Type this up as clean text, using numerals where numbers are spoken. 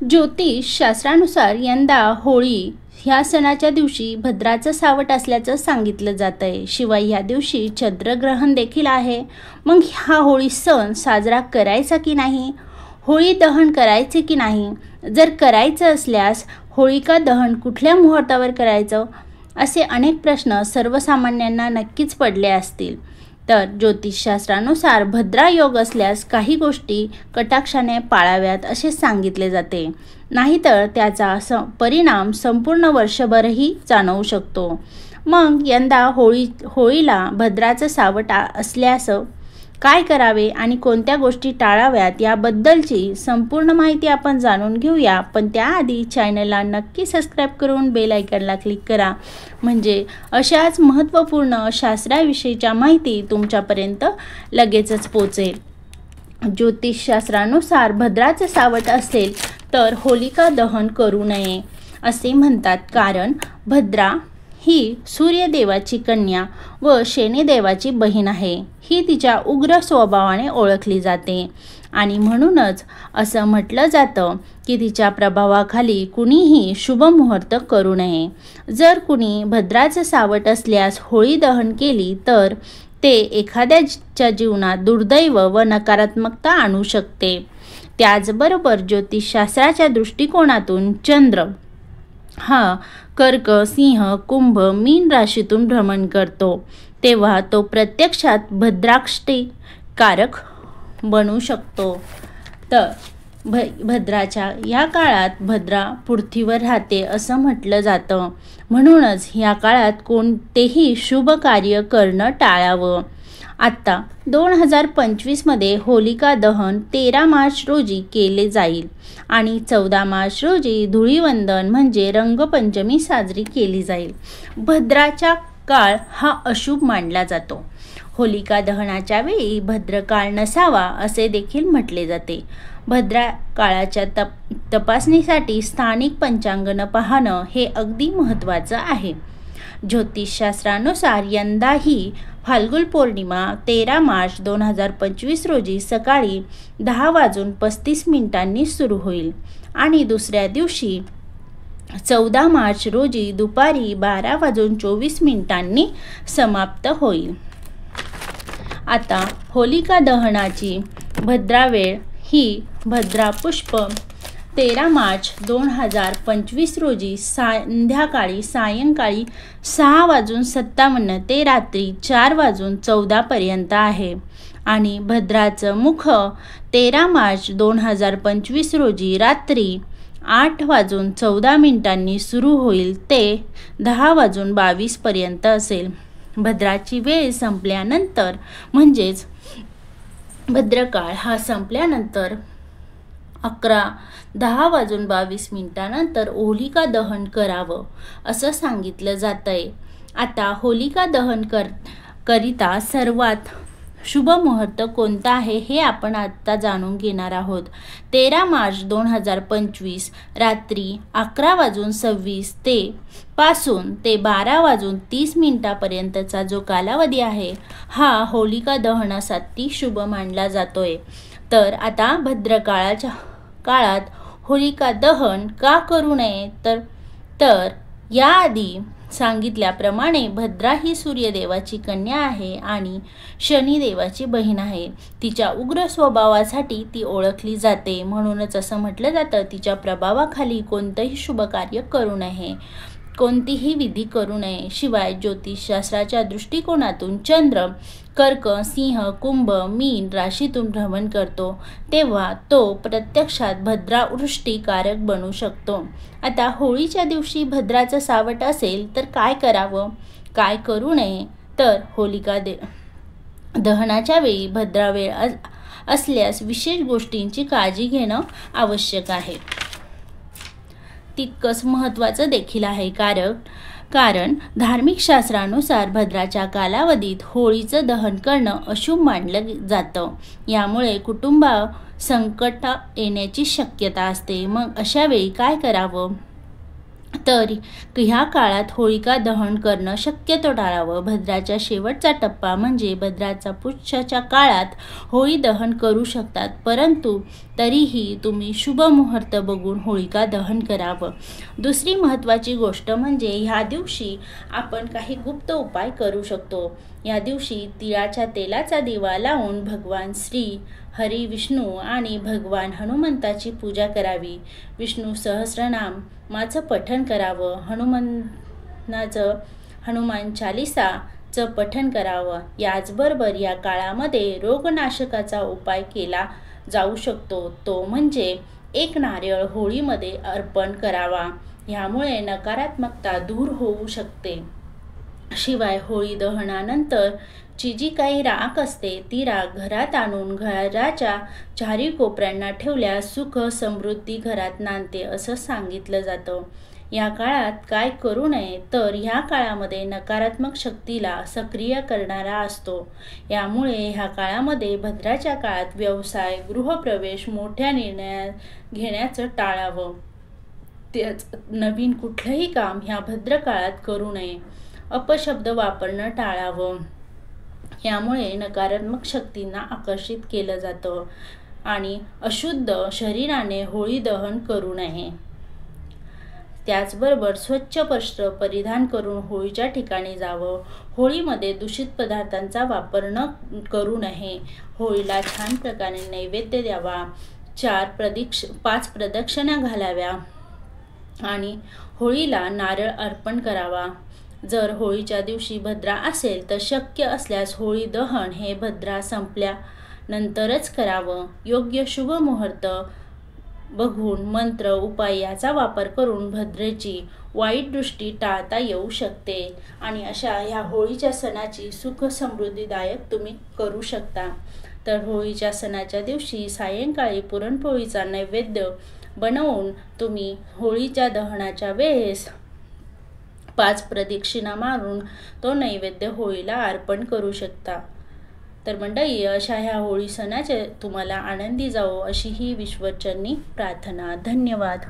ज्योतिष शास्त्रानुसार यंदा होळी ह्या सणाच्या दिवशी भद्राचं सावट असल्याचं सांगितलं जात आहे। शिवाय ह्या दिवशी चंद्रग्रहण देखील आहे। मग हा होळी सण साजरा करायचा की नाही, होळी दहन करायचे की नाही, जर करायचं असल्यास होळिका दहन कुठल्या मुहूर्तावर करायचं, असे अनेक प्रश्न सर्वसामान्यांना नक्कीच पडले असतील। तर ज्योतिषशास्त्रानुसार भद्रा योग असल्यास काही गोष्टी कटाक्षाने पाळाव्यात असे सांगितले जाते, नाहीतर त्याचा परिणाम संपूर्ण वर्षभरही जाणवू शकतो। मग यंदा होळीला भद्राचं सावट असल्यास काय करावे आणि कोणत्या गोष्टी टाळाव्यात याबद्दलची संपूर्ण माहिती आपण जाणून घेऊया। पण त्याआधी चॅनलला नक्की सबस्क्राईब करून बेल आयकॉनला क्लिक करा, म्हणजे अशाच महत्त्वपूर्ण शास्त्राविषयीच्या माहिती तुमच्यापर्यंत लगेचच पोहोचेल। ज्योतिषशास्त्रानुसार भद्राचं सावट असेल तर होलिका दहन करू नये असे म्हणतात, कारण भद्रा ही सूर्यदेवाची कन्या व शनिदेवाची बहीण आहे। ही तिच्या उग्र स्वभावाने ओळखली जाते आणि म्हणूनच असं म्हटलं जातं की तिच्या प्रभावाखाली कुणीही शुभ मुहूर्त करू नये। जर कुणी भद्राचं सावट असल्यास होळी दहन केली तर ते एखाद्याच्या जीवनात दुर्दैव व नकारात्मकता आणू शकते। त्याचबरोबर ज्योतिषशास्त्राच्या दृष्टिकोनातून चंद्र हा कर्क, सिंह, कुंभ, मीन राशीतून भ्रमण करतो, तेव्हा तो प्रत्यक्षात भद्राष्टमी कारक बनू शकतो। तर भद्राच्या या काळात भद्रा पृथ्वीवर राहते असं म्हटलं जातं, म्हणूनच या काळात कोणतेही शुभ कार्य करणं टाळावं। आता 2025 मध्ये होलिका दहन 13 मार्च रोजी केले जाईल आणि 14 मार्च रोजी धुळीवंदन म्हणजे रंगपंचमी साजरी केली जाईल। भद्राचा काळ हा अशुभ मानला जातो। होलिका दहनाच्या वेळी भद्रकाळ नसावा असे देखील म्हटले जाते। भद्रा काळाच्या तपासणीसाठी स्थानिक पंचांगण पाहणं हे अगदी महत्त्वाचं आहे। ज्योतिषशास्त्रानुसार यंदाही फाल्गुन पौर्णिमा 13 मार्च 2025 रोजी सकाळी 10:35 सुरू होईल आणि दुसऱ्या दिवशी 14 मार्च रोजी दुपारी 12:24 समाप्त होईल। आता होलिका दहनाची भद्रा वेळ ही भद्रा पुष्प 13 मार्च 2025 रोजी सायंकाळी 6:57 ते रात्री 4:14 पर्यंत आहे आणि भद्राचं मुख 13 मार्च 2025 रोजी रात्री 8:14 सुरू होईल ते 10:22 पर्यंत असेल। भद्राची वेळ संपल्यानंतर म्हणजेच भद्रकाळ हा संपल्यानंतर 10:22 नंतर होलिका दहन करावं असं सांगितलं जातंय। आता होलिका दहन करिता सर्वात शुभ मुहूर्त कोणता आहे हे आपण आता जाणून घेणार आहोत। 13 मार्च 2025 रात्री 11:26 पासून ते 12:30 पर्यंतचा जो कालावधी आहे हा होलिका दहनासाठी शुभ मानला जातोय। तर आता भद्रकाळाच्या काळात होलिका दहन का करू नये, तर याआधी सांगितल्याप्रमाणे भद्रा ही सूर्यदेवाची कन्या आहे आणि शनिदेवाची बहीण आहे। तिच्या उग्र स्वभावासाठी ती ओळखली जाते, म्हणूनच असं म्हटलं जातं तिच्या प्रभावाखाली कोणतंही शुभ कार्य करू नये, कोणतीही विधी करू नये। शिवाय ज्योतिषशास्त्राच्या दृष्टिकोनातून चंद्र कर्क, सिंह, कुंभ, मीन राशीतून भ्रमण करतो, तेव्हा तो प्रत्यक्षात भद्रावृष्टी कारक बनू शकतो। आता होळीच्या दिवशी भद्राचं सावट असेल तर काय करावं, काय करू नये, तर होलिका दहनाच्या वेळी भद्रा वेळ असल्यास विशेष गोष्टींची काळजी घेणं आवश्यक आहे। तितकंच महत्त्वाचं देखील आहे, कारण धार्मिक शास्त्रानुसार भद्राच्या कालावधीत होळीचं दहन करणं अशुभ मानलं जातं। यामुळे कुटुंबात संकट येण्याची शक्यता असते। मग अशा वेळी काय करावं, तर ह्या काळात होळिका दहन करणं शक्यतो टाळावं. भद्राच्या शेवटचा टप्पा म्हणजे भद्राचा पुच्छच्या काळात होळी दहन करू शकतात, परंतु तरीही तुम्ही शुभ मुहूर्त बघून होळिका दहन करावं. दुसरी महत्त्वाची गोष्ट म्हणजे ह्या दिवशी आपण काही गुप्त उपाय करू शकतो. या दिवशी तिळाच्या तेलाचा दिवा लावून भगवान श्री हरी, विष्णू आणि भगवान हनुमंताची पूजा करावी. विष्णू सहस्रनामाचं पठण करावं. हनुमान चालिसाचं पठण करावं. याचबरोबर या काळामध्ये रोगनाशकाचा उपाय केला जाऊ शकतो, तो म्हणजे एक नारळ होळीमध्ये अर्पण करावा. ह्यामुळे नकारात्मकता दूर होऊ शकते. शिवाय होळी दहनानंतर ची जी काही राख असते ती राख घरात आणून घराच्या चारी कोपऱ्यांना ठेवल्यास सुख समृद्धी घरात नांदते असं सांगितलं जातं. या काळात काय करू नये तर ह्या काळामध्ये नकारात्मक शक्तीला सक्रिय करणारा असतो. यामुळे ह्या काळामध्ये भद्राच्या काळात व्यवसाय, गृहप्रवेश, मोठ्या निर्णय घेण्याचं टाळावं. तेच नवीन कुठलंही काम ह्या भद्र काळात करू नये. अपशब्द वापरणं टाळावं. यामुळे नकारात्मक शक्तींना आकर्षित केलं जातं आणि अशुद्ध शरीराने होळी दहन करू नये. त्याचबरोबर स्वच्छ वस्त्र परिधान करून होळीच्या ठिकाणी जावं. होळीमध्ये दूषित पदार्थांचा वापर न करू नये. होळीला छान प्रकारे नैवेद्य द्यावा. 5 प्रदक्षिणा घालाव्या आणि होळीला नारळ अर्पण करावा. जर होळीच्या दिवशी भद्रा असेल तर शक्य असल्यास होळी दहन हे भद्रा संपल्यानंतरच करावं. योग्य शुभ मुहूर्त बघून मंत्र, उपाय याचा वापर करून भद्रेची वाईट दृष्टी टाळता येऊ शकते आणि अशा ह्या होळीच्या सणाची सुख समृद्धीदायक तुम्ही करू शकता. तर होळीच्या सणाच्या दिवशी सायंकाळी पुरणपोळीचा नैवेद्य बनवून तुम्ही होळीच्या दहनाच्या वेळेस 5 प्रदक्षिणा मारून तो नैवेद्य होळीला अर्पण करू शकता. तर मंडळी, अशा ह्या होळी सणाचे तुम्हाला आनंदी जावो अशी ही विश्वचरणी प्रार्थना. धन्यवाद.